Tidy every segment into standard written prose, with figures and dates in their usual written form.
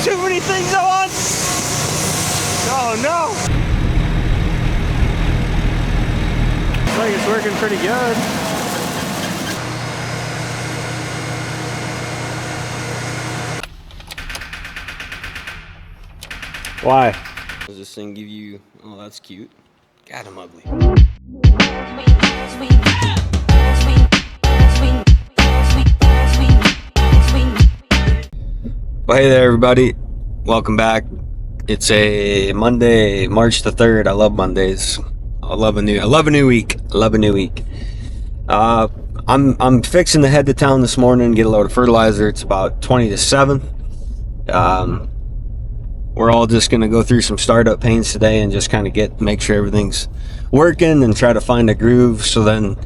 too many things at once. Oh no. Looks like it's working pretty good. Why? Does this thing give you, oh, that's cute. God, I'm ugly. Well, hey there, everybody. Welcome back. It's a Monday, March the 3rd. I love Mondays. I love a new week. I'm fixing to head to town this morning and get a load of fertilizer. It's about 20 to 7. We're all just going to go through some startup pains today and just kind of make sure everything's working and try to find a groove, so then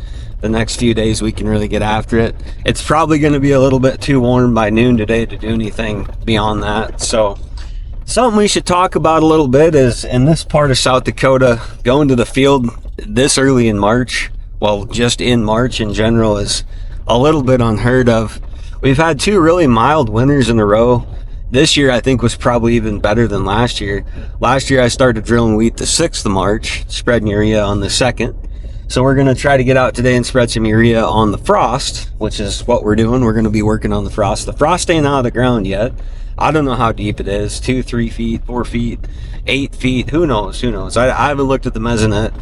the next few days we can really get after it. It's probably going to be a little bit too warm by noon today to do anything beyond that. So something we should talk about a little bit is, in this part of South Dakota, going to the field this early in March, well, just in March in general, is a little bit unheard of. We've had 2 really mild winters in a row. This year, I think, was probably even better than last year. Last year, I started drilling wheat the 6th of March, spreading urea on the 2nd. So we're going to try to get out today and spread some urea on the frost, which is what we're doing. We're going to be working on the frost. The frost ain't out of the ground yet. I don't know how deep it is, 2, 3 feet, 4 feet, 8 feet. Who knows? I haven't looked at the mesonet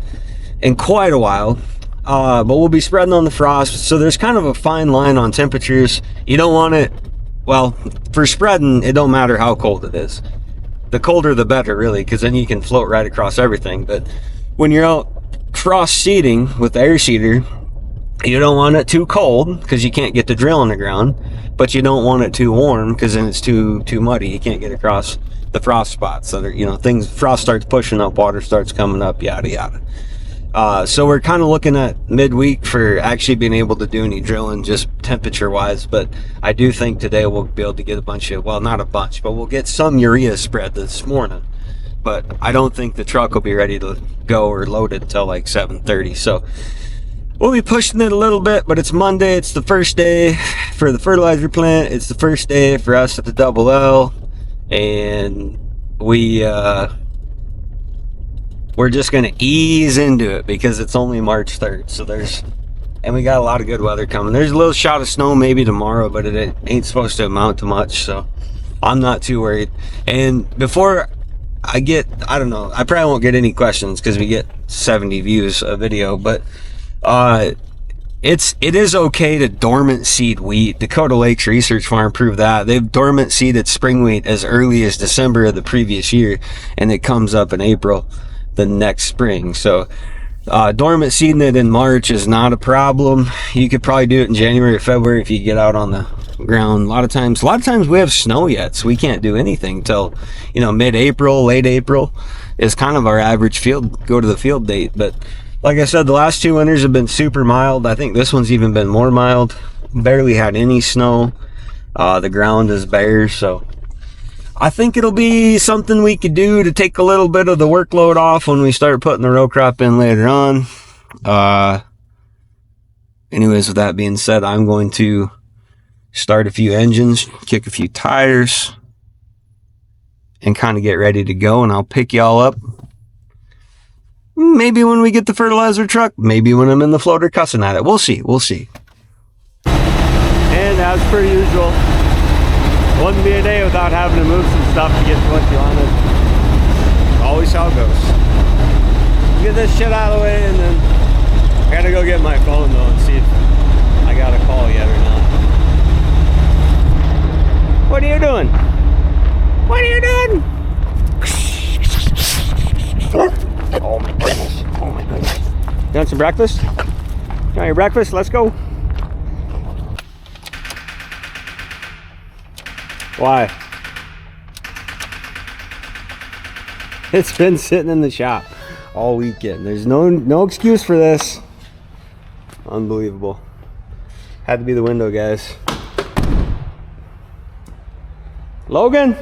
in quite a while. But we'll be spreading on the frost. So there's kind of a fine line on temperatures. You don't want it. Well, for spreading, it don't matter how cold it is. The colder the better, really, because then you can float right across everything. But when you're out frost seeding with the air seeder, you don't want it too cold because you can't get the drill in the ground, but you don't want it too warm because then it's too muddy. You can't get across the frost spots. So there, frost starts pushing up, water starts coming up, yada yada. So we're kind of looking at midweek for actually being able to do any drilling, just temperature wise. But I do think today we'll be able to get a bunch of, well, not a bunch, but we'll get some urea spread this morning. But I don't think the truck will be ready to go or loaded until like 7:30. So we'll be pushing it a little bit, but it's Monday. It's the first day for the fertilizer plant. It's the first day for us at the Double L. And we're just going to ease into it because it's only March 3rd. So and we got a lot of good weather coming. There's a little shot of snow maybe tomorrow, but it ain't supposed to amount to much. So I'm not too worried. And before I don't know, I probably won't get any questions because we get 70 views a video, but it is okay to dormant seed wheat. Dakota Lakes Research Farm proved that. They've dormant seeded spring wheat as early as December of the previous year, and it comes up in April the next spring. So dormant seeding it in March is not a problem. You could probably do it in January or February if you get out on the ground. A lot of times we have snow yet, so we can't do anything till mid-April, late April is kind of our average go to the field date. But like I said, the last 2 winters have been super mild. I think this one's even been more mild. Barely had any snow. The ground is bare, so I think it'll be something we could do to take a little bit of the workload off when we start putting the row crop in later on. Anyways, with that being said, I'm going to start a few engines, kick a few tires, and kind of get ready to go, and I'll pick y'all up maybe when we get the fertilizer truck, maybe when I'm in the floater cussing at it. We'll see. And as per usual, wouldn't be a day without having to move some stuff to get to what you wanted. Always how it goes. Get this shit out of the way, and then I gotta go get my phone though and see if I got a call yet or not. What are you doing? What are you doing? Oh my goodness. You want some breakfast? You want your breakfast? Let's go. Why? It's been sitting in the shop all weekend. There's no excuse for this. Unbelievable. Had to be the window, guys. Logan?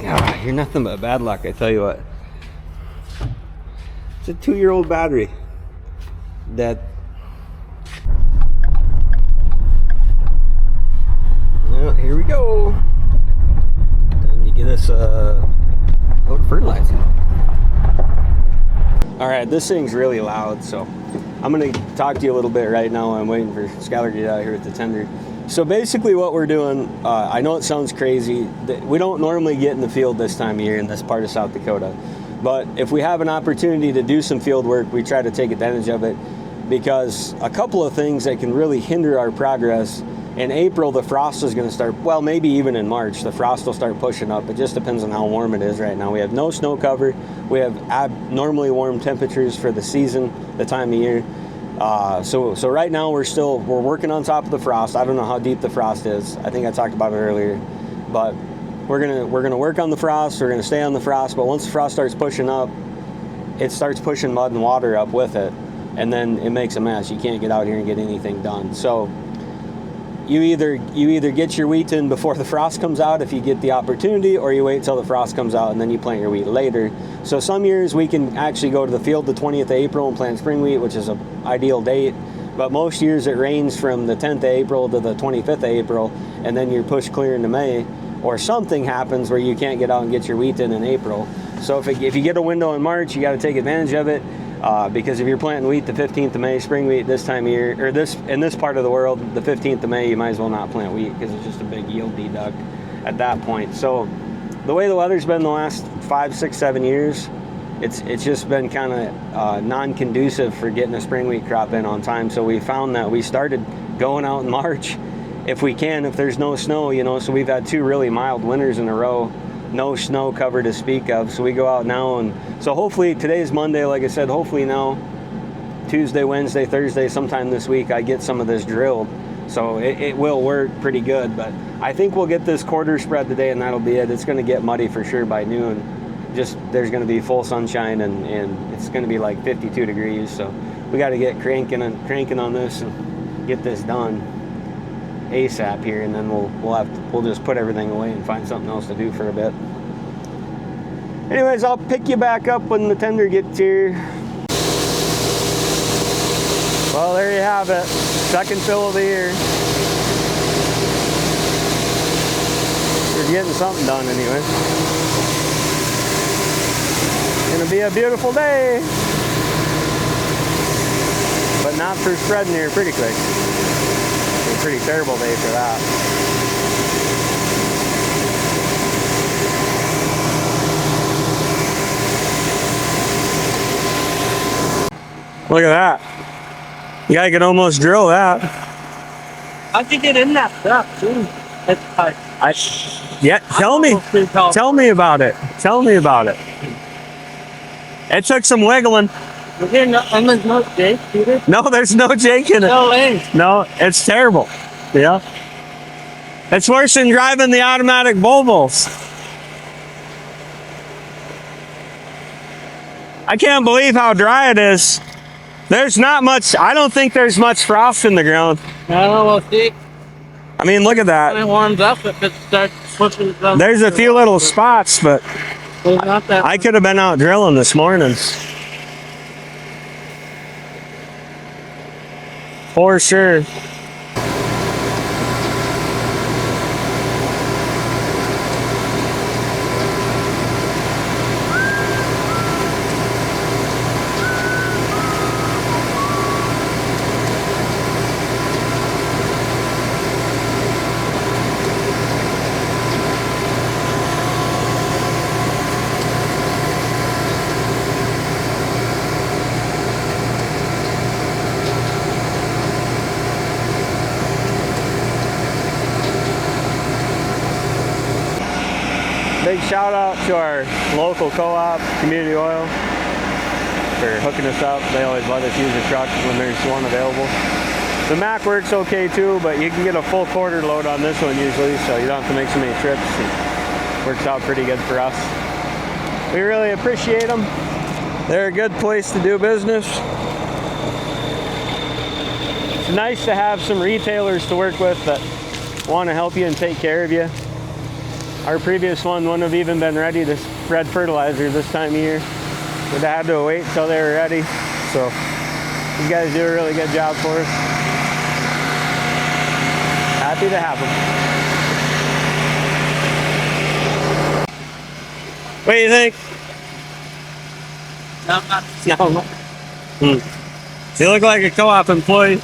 Ah, you're nothing but bad luck, I tell you what. It's a 2-year-old battery that... Well, here we go. Time to get us a load of fertilizer. All right, this thing's really loud, so I'm gonna talk to you a little bit right now. I'm waiting for Skylar to get out here with the tender. So basically what we're doing, I know it sounds crazy, we don't normally get in the field this time of year in this part of South Dakota, but if we have an opportunity to do some field work, we try to take advantage of it, because a couple of things that can really hinder our progress. In April, the frost is going to start, well, maybe even in March, the frost will start pushing up. It just depends on how warm it is right now. We have no snow cover. We have abnormally warm temperatures for the season, the time of year. So right now we're working on top of the frost. I don't know how deep the frost is. I think I talked about it earlier, but we're gonna work on the frost. We're gonna stay on the frost. But once the frost starts pushing up, it starts pushing mud and water up with it, and then it makes a mess. You can't get out here and get anything done. So you either get your wheat in before the frost comes out if you get the opportunity, or you wait till the frost comes out and then you plant your wheat later. So some years we can actually go to the field the 20th of April and plant spring wheat, which is an ideal date. But most years it rains from the 10th of April to the 25th of April, and then you're pushed clear into May, or something happens where you can't get out and get your wheat in April. So if you get a window in March, you got to take advantage of it. Because if you're planting wheat the 15th of May, spring wheat this time of year, or in this part of the world, the 15th of May, you might as well not plant wheat because it's just a big yield deduct at that point. So the way the weather's been the last 5, 6, 7 years, it's just been kind of non-conducive for getting a spring wheat crop in on time. So we found that we started going out in March if we can, if there's no snow, so we've had 2 really mild winters in a row. No snow cover to speak of, so we go out now, and so hopefully today's Monday, like I said, hopefully now Tuesday, Wednesday, Thursday, sometime this week I get some of this drilled, so it will work pretty good. But I think we'll get this quarter spread today, and that'll be it. It's going to get muddy for sure by noon. Just there's going to be full sunshine, and it's going to be like 52 degrees, so we got to get cranking on this and get this done ASAP here, and then we'll just put everything away and find something else to do for a bit. Anyways, I'll pick you back up when the tender gets here. Well, there you have it. Second fill of the year. We're getting something done anyway. It's gonna be a beautiful day, but not for spreading here pretty quick. Pretty terrible day for that. Look at that. You guy can almost drill that. How'd you get in that stuff too? Tell me about it. Tell me about it. It took some wiggling. There's no Jake, Peter? No, there's no Jake in it. No lanes. No, it's terrible. Yeah. It's worse than driving the automatic Volvos. I can't believe how dry it is. There's not much, I don't think there's much frost in the ground. I don't know, we'll see. I mean, look at that. When it warms up, if it starts pushing down. There's a few little spots, but not that I could have been out drilling this morning. For sure. Big shout out to our local co-op, Community Oil, for hooking us up. They always let us use a truck when there's one available. The Mack works okay too, but you can get a full quarter load on this one usually, so you don't have to make so many trips. It works out pretty good for us. We really appreciate them. They're a good place to do business. It's nice to have some retailers to work with that want to help you and take care of you. Our previous one wouldn't have even been ready to spread fertilizer this time of year. We'd have had to wait until they were ready. So you guys do a really good job for us. Happy to have them. What do you think? No, not. No. You look like a co-op employee.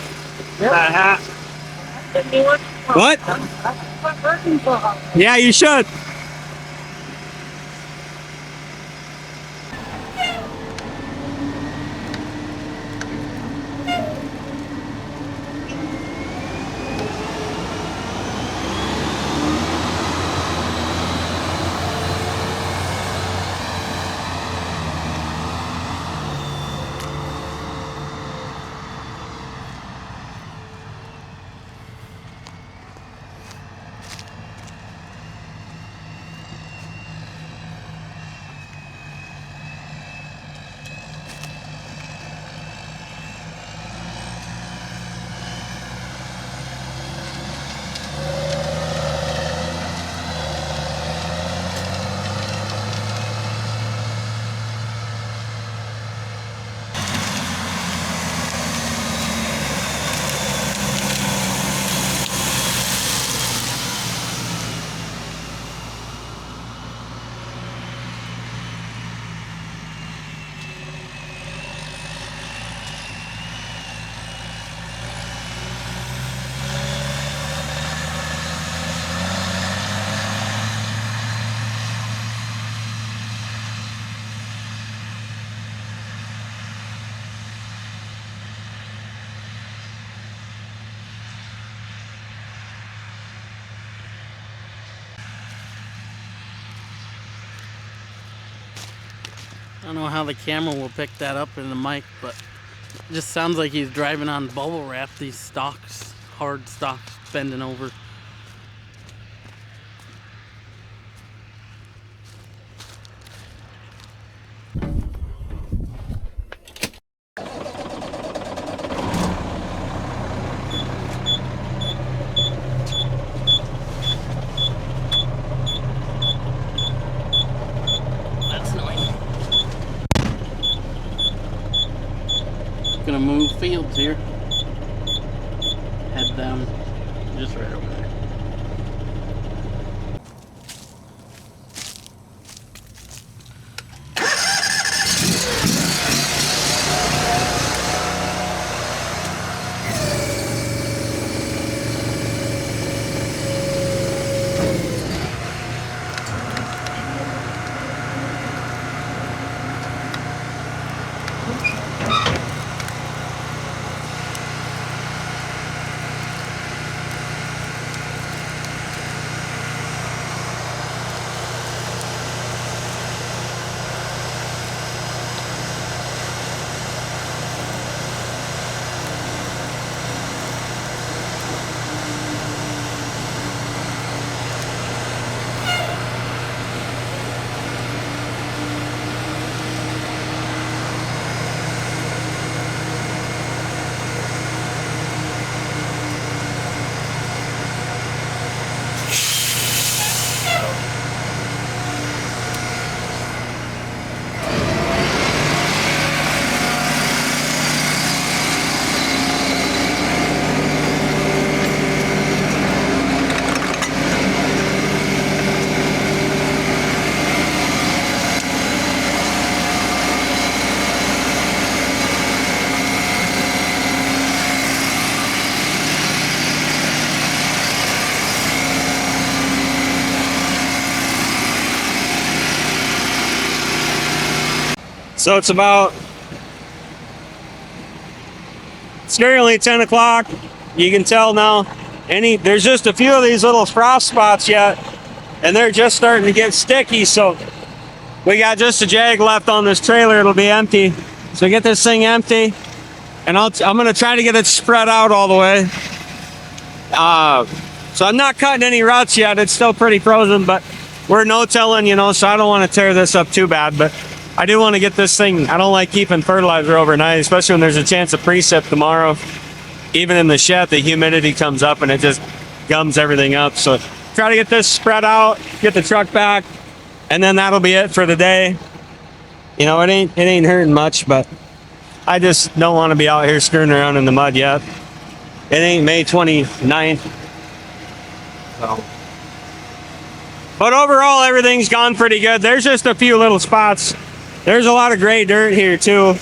Yeah. What? Yeah, you should. I don't know how the camera will pick that up in the mic, but it just sounds like he's driving on bubble wrap, these stalks, hard stalks, bending over. That's annoying. Gonna move fields here. Head down just right over there. So it's nearly 10 o'clock. You can tell now, there's just a few of these little frost spots yet, and they're just starting to get sticky. So we got just a jag left on this trailer. It'll be empty. So get this thing empty, and I'm gonna try to get it spread out all the way. So I'm not cutting any ruts yet. It's still pretty frozen, but we're no-tilling, so I don't want to tear this up too bad, but I do want to get this thing. I don't like keeping fertilizer overnight, especially when there's a chance of precip tomorrow. Even in the shed, the humidity comes up and it just gums everything up. So try to get this spread out, get the truck back, and then that'll be it for the day. It ain't hurting much, but I just don't want to be out here screwing around in the mud yet. It ain't May 29th. So But overall, everything's gone pretty good. There's just a few little spots. There's a lot of gray dirt here too.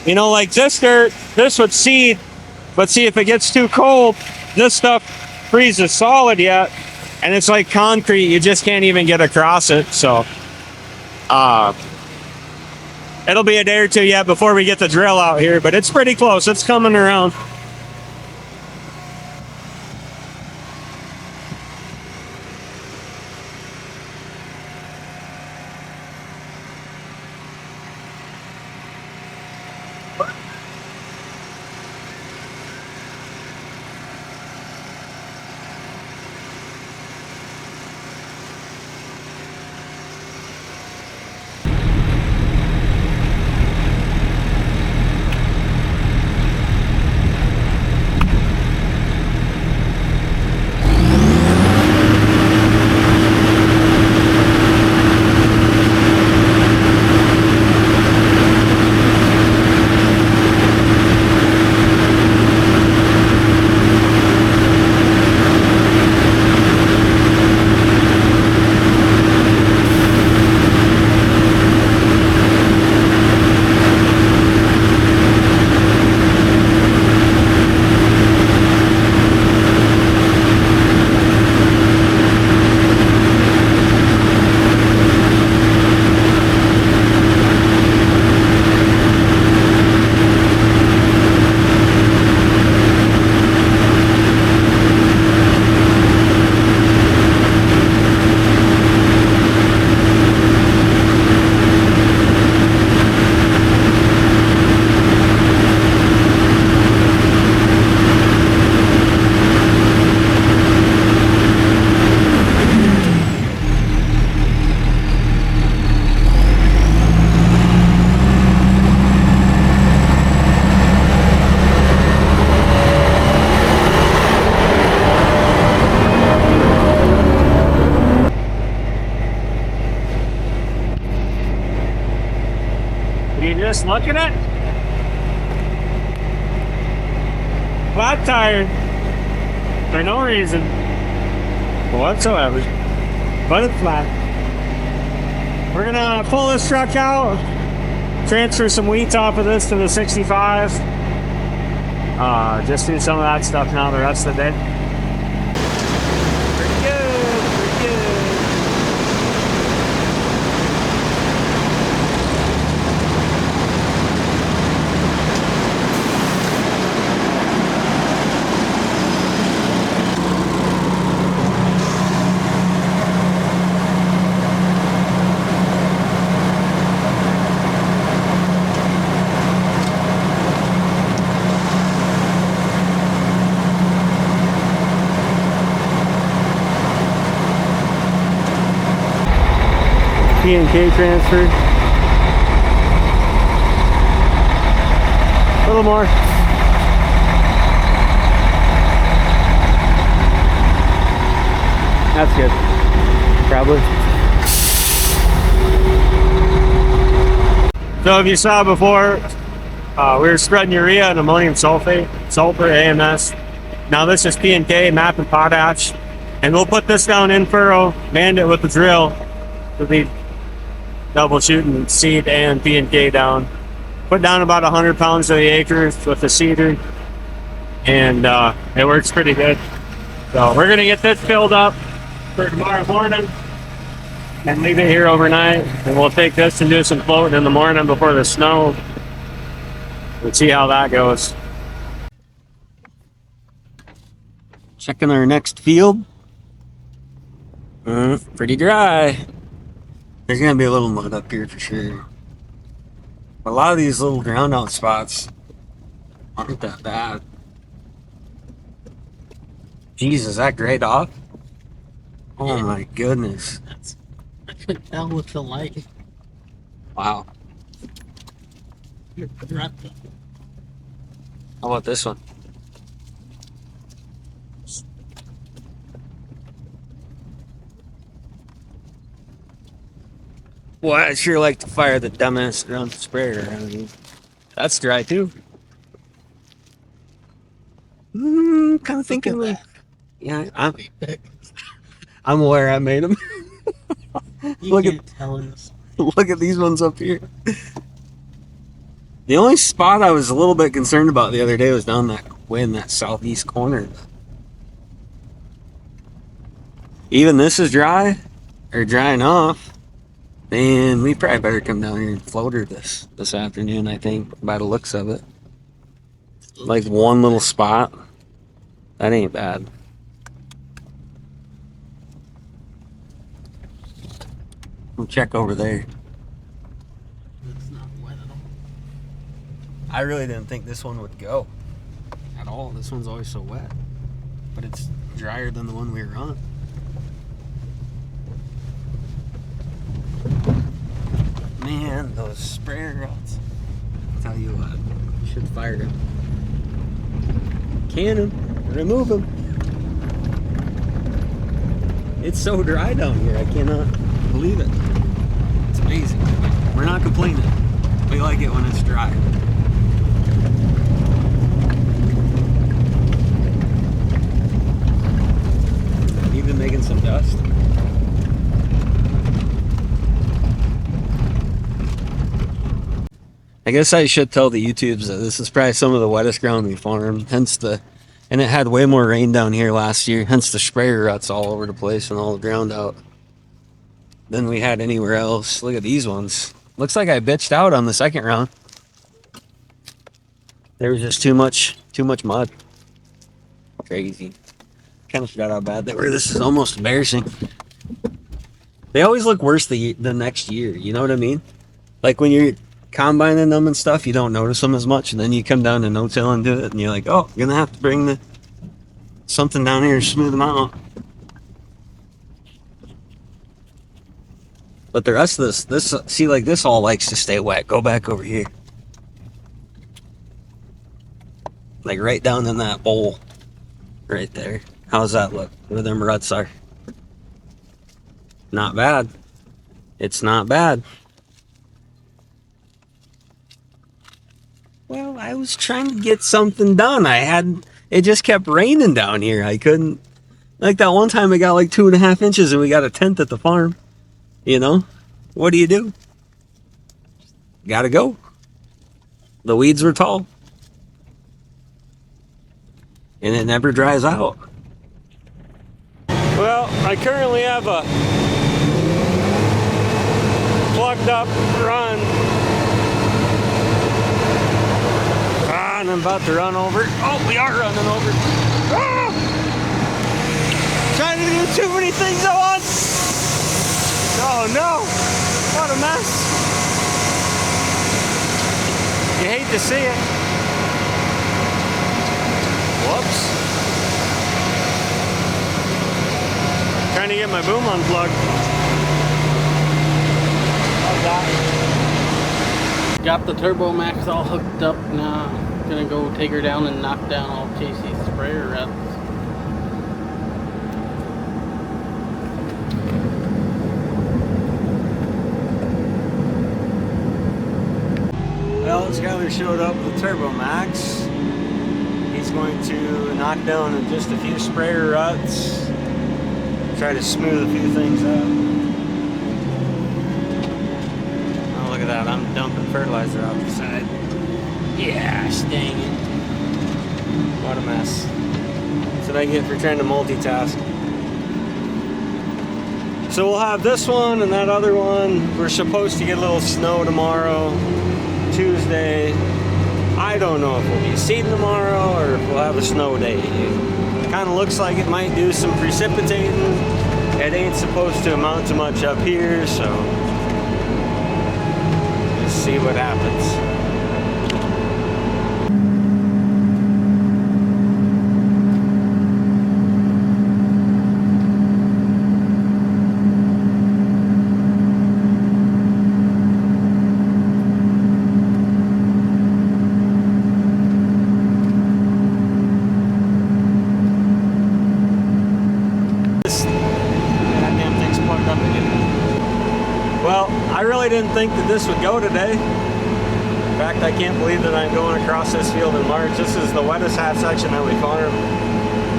You know, like this dirt, this would seed, but see if it gets too cold, this stuff freezes solid yet, and it's like concrete. You just can't even get across it. So, it'll be a day or two yet before we get the drill out here, but it's pretty close. It's coming around. You just looking at flat tire for no reason whatsoever, but it's flat. We're gonna pull this truck out, transfer some wheat off of this to the 65. Just do some of that stuff now the rest of the day. Pretty good, pretty good. P&K transfer. A little more. That's good. Probably. So if you saw before, we were spreading urea and ammonium sulfate, sulfur, AMS. Now this is P&K, MAP and potash. And we'll put this down in furrow, mand it with the drill. We'll be double shooting seed and P&K down. Put down about 100 pounds to the acre with the seeder, and it works pretty good. So we're gonna get this filled up for tomorrow morning and leave it here overnight, and we'll take this and do some floating in the morning before the snow. We'll see how that goes. Checking our next field. Pretty dry. There's gonna be a little mud up here for sure. A lot of these little ground out spots aren't that bad. Jesus, that grayed off? Oh my goodness. I could tell with the light. Wow. You're right. How about this one? Boy, I sure like to fire the dumbass around the sprayer around here. That's dry too. Kind of thinking like, yeah, I'm aware I made them. You can't tell in this. Look at these ones up here. The only spot I was a little bit concerned about the other day was down that way in that southeast corner. Even this is dry, or drying off. And we probably better come down here and float her this afternoon, I think, by the looks of it. Like one little spot. That ain't bad. We'll check over there. It's not wet at all. I really didn't think this one would go at all. This one's always so wet. But it's drier than the one we were on. Man, those sprayer rods. I'll tell you what, you should fire them. Can them, remove them. It's so dry down here, I cannot believe it. It's amazing. We're not complaining. We like it when it's dry. Even making some dust. I guess I should tell the YouTubes that this is probably some of the wettest ground we farmed, and it had way more rain down here last year, hence the sprayer ruts all over the place and all the ground out than we had anywhere else. Look at these ones. Looks like I bitched out on the second round. There was just too much mud. Crazy. Kind of forgot how bad they were. This is almost embarrassing. They always look worse the next year, you know what I mean? Like when you're combining them and stuff, you don't notice them as much, and then you come down to no-till and do it, and you're like, oh, you're gonna have to bring something down here to smooth them out. But the rest of this, see, like this all likes to stay wet. Go back over here. Like right down in that bowl. Right there. How's that look? Where them ruts are. Not bad. It's not bad. Well, I was trying to get something done. It just kept raining down here. I couldn't, like that one time I got like 2.5 inches and we got a tent at the farm. You know, what do? Gotta go. The weeds were tall. And it never dries out. Well, I currently have a plugged up run. And I'm about to run over. Oh, we are running over. Ah! Trying to do too many things at once. Oh no, what a mess. You hate to see it. Whoops. Trying to get my boom unplugged. How's that? Got the Turbo Max all hooked up now. Gonna go take her down and knock down all Casey's sprayer ruts. Well, Skyler showed up with the Turbo Max. He's going to knock down just a few sprayer ruts. Try to smooth a few things up. Oh, look at that. I'm dumping fertilizer off the side. Yeah, dang it. What a mess. That's what I get for trying to multitask. So we'll have this one and that other one. We're supposed to get a little snow tomorrow, Tuesday. I don't know if we'll be seeding tomorrow or if we'll have a snow day. It kind of looks like it might do some precipitating. It ain't supposed to amount to much up here, so let's see what happens. Well, I really didn't think that this would go today. In fact, I can't believe that I'm going across this field in March. This is the wettest half section that we farm.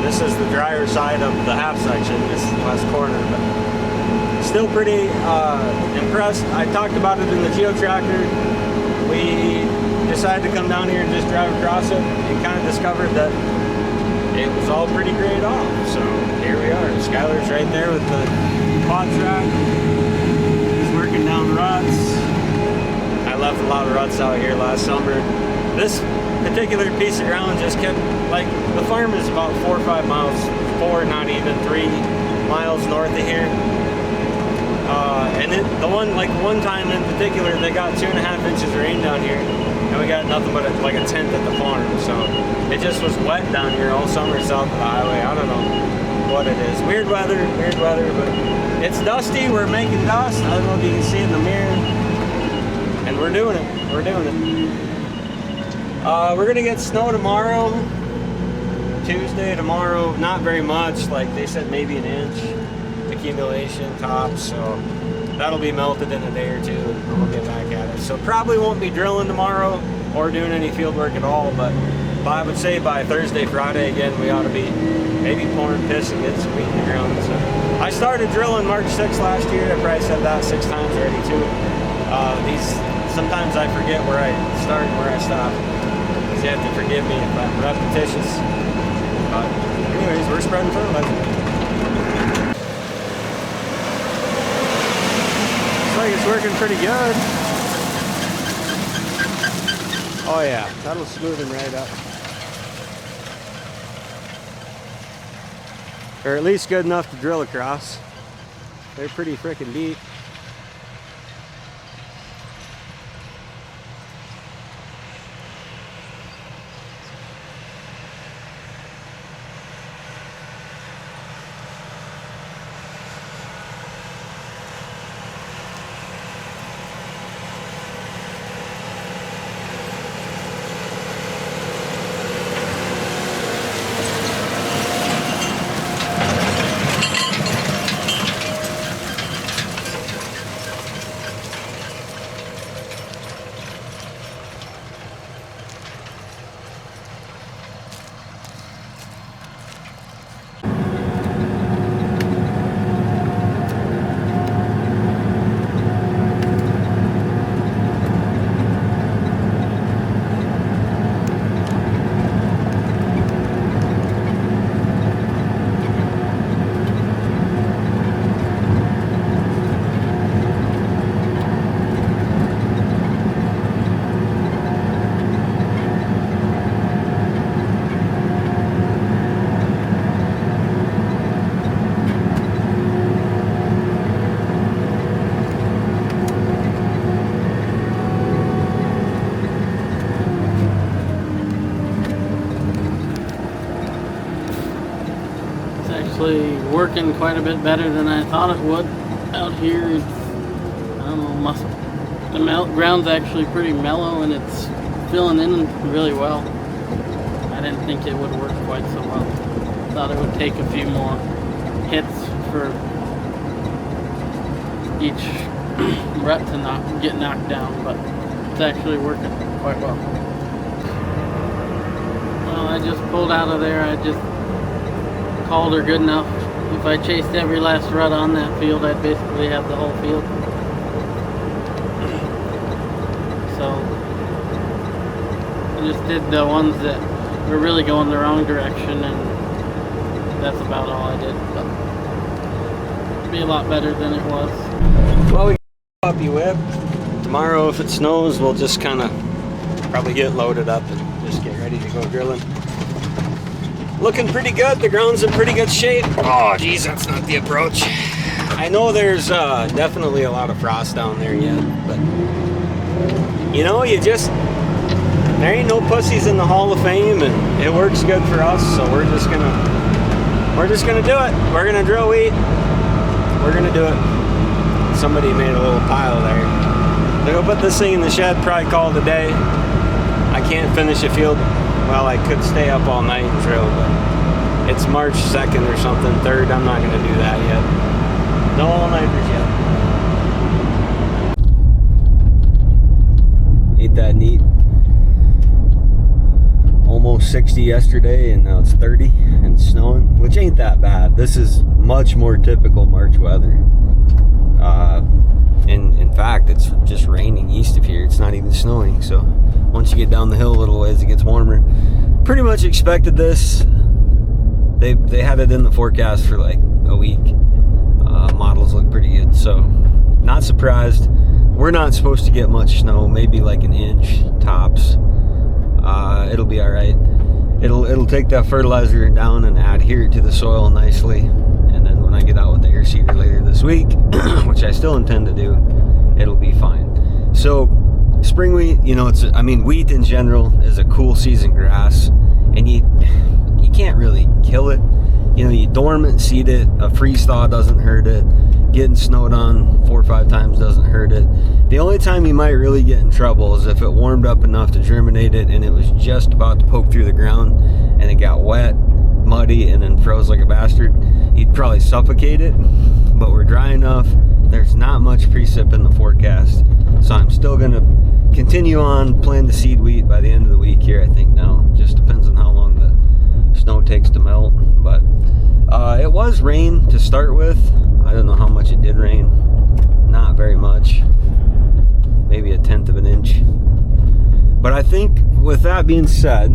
This is the drier side of the half section, this west corner, but still pretty impressed. I talked about it in the Geo Tracker. We decided to come down here and just drive across it and kind of discovered that it was all pretty grayed off. So here we are. Skylar's right there with the quad track. He's working down ruts. I left a lot of ruts out here last summer. This particular piece of ground just kept, like, the farm is about 4 or 5 miles, 4, not even 3 miles north of here. And one time in particular, they got 2.5 inches of rain down here, and we got nothing but like a tent at the farm. So it just was wet down here all summer south of the highway. I don't know what it is. Weird weather, but it's dusty. We're making dust. I don't know if you can see it in the mirror. And we're doing it. We're doing it. We're gonna get snow tomorrow, Tuesday, tomorrow. Not very much. Like they said, maybe an inch accumulation tops. So that'll be melted in a day or two, and we'll get back at it. So probably won't be drilling tomorrow or doing any field work at all. But I would say by Thursday, Friday again, we ought to be maybe pouring piss and getting some wheat in the ground. So I started drilling March 6th last year. I probably said that 6 times already too. Sometimes I forget where I start and where I stop. So you have to forgive me if I'm repetitious. But anyways, we're spreading fertilizer. Looks like it's working pretty good. Oh yeah, that'll smoothen right up. Or at least good enough to drill across. They're pretty freaking deep. Working quite a bit better than I thought it would out here. I don't know, the ground's actually pretty mellow and it's filling in really well. I didn't think it would work quite so well. Thought it would take a few more hits for each rut to get knocked down, but it's actually working quite well. Well, I just pulled out of there. I just called her good enough. If I chased every last rut on that field, I'd basically have the whole field. So I just did the ones that were really going the wrong direction, and that's about all I did. But it'll be a lot better than it was. Well, we got a puppy whip. Tomorrow, if it snows, we'll just kind of probably get loaded up and just get ready to go drilling. Looking pretty good. The ground's in pretty good shape. Oh, geez, that's not the approach. I know there's definitely a lot of frost down there yet, but you know, there ain't no pussies in the Hall of Fame, and it works good for us. So we're just gonna do it. We're gonna drill wheat. We're gonna do it. Somebody made a little pile there. They'll go put this thing in the shed. Probably call it a day. I can't finish a field. Well, I could stay up all night and drill, but it's March 2nd or something, 3rd. I'm not going to do that yet. No all-nighters yet. Ain't that neat? almost 60 yesterday, and now it's 30 and snowing, which ain't that bad. This is much more typical March weather. In fact, it's just raining east of here. It's not even snowing. So once you get down the hill a little ways, it gets warmer. Pretty much expected this. They had it in the forecast for like a week. Models look pretty good, so not surprised. We're not supposed to get much snow, maybe like an inch tops. It'll be all right. It'll take that fertilizer down and adhere to the soil nicely. And then when I get out with the air seeder later this week, which I still intend to do, it'll be fine. So spring wheat, you know, wheat in general is a cool season grass, and you can't really kill it. You know, you dormant seed it, a freeze thaw doesn't hurt it, getting snowed on 4 or 5 times doesn't hurt it. The only time you might really get in trouble is if it warmed up enough to germinate it and it was just about to poke through the ground and it got wet, muddy, and then froze like a bastard. You'd probably suffocate it, but we're dry enough. There's not much precip in the forecast, so I'm still gonna continue on, plan to seed wheat by the end of the week here, I think now. Just depends on how long the snow takes to melt. But it was rain to start with. I don't know how much it did rain. Not very much. Maybe 1/10 of an inch. But I think with that being said,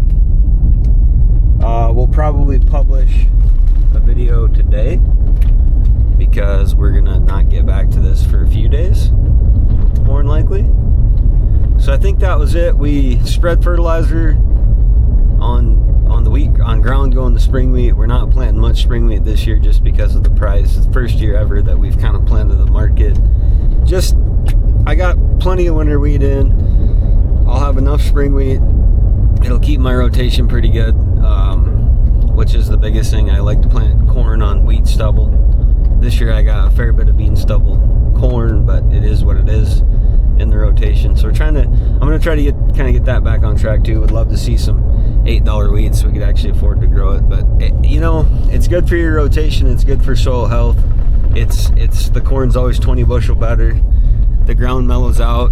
we'll probably publish a video today, because we're gonna not get back to this for a few days, more than likely. So I think that was it. We spread fertilizer on the wheat, on ground going to spring wheat. We're not planting much spring wheat this year just because of the price. It's the first year ever that we've kind of planted the market. I got plenty of winter wheat in. I'll have enough spring wheat. It'll keep my rotation pretty good, which is the biggest thing. I like to plant corn on wheat stubble. This year I got a fair bit of bean stubble corn, but it is what it is in the rotation. So I'm gonna try to get that back on track too. Would love to see some $8 wheat so we could actually afford to grow it. But you know, it's good for your rotation. It's good for soil health. The corn's always 20 bushel better. The ground mellows out.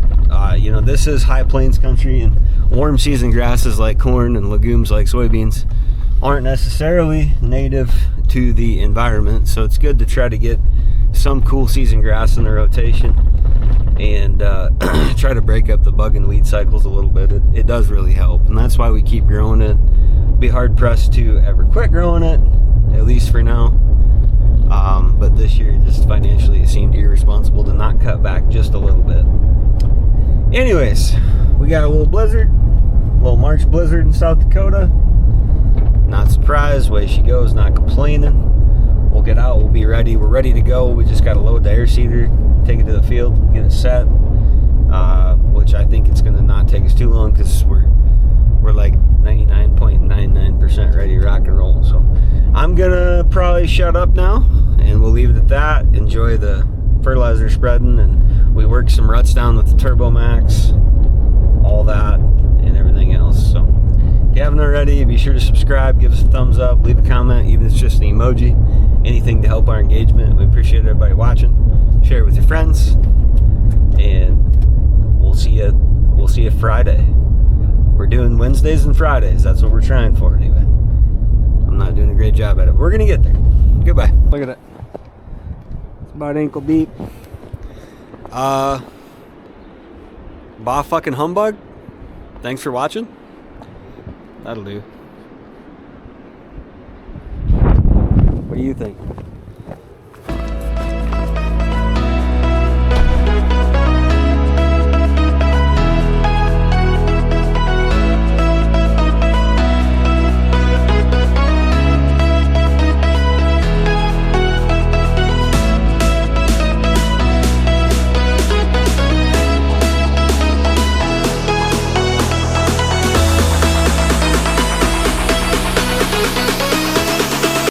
You know, this is high plains country, and warm season grasses like corn and legumes like soybeans aren't necessarily native to the environment. So it's good to try to get some cool season grass in the rotation and try to break up the bug and weed cycles a little bit. It does really help, and that's why we keep growing it. Be hard pressed to ever quit growing it, at least for now. But this year, just financially, it seemed irresponsible to not cut back just a little bit. Anyways, we got a little blizzard, a little March blizzard in South Dakota. Not surprised, way she goes, not complaining. We'll get out, we'll be ready. We're ready to go. We just got to load the air seeder, take it to the field, get it set, which I think it's going to not take us too long, because we're like 99.99% ready to rock and roll. So I'm going to probably shut up now, and we'll leave it at that. Enjoy the fertilizer spreading, and we work some ruts down with the Turbo Max, all that, and everything else. So if you haven't already, be sure to subscribe, give us a thumbs up, leave a comment, even if it's just an emoji. Anything to help our engagement. We appreciate everybody watching. Share it with your friends, and we'll see you Friday. We're doing Wednesdays and Fridays. That's what we're trying for anyway. I'm not doing a great job at it, but we're gonna get there. Goodbye. Look at it. It's about ankle deep. Bah fucking humbug. Thanks for watching. That'll do. What do you think?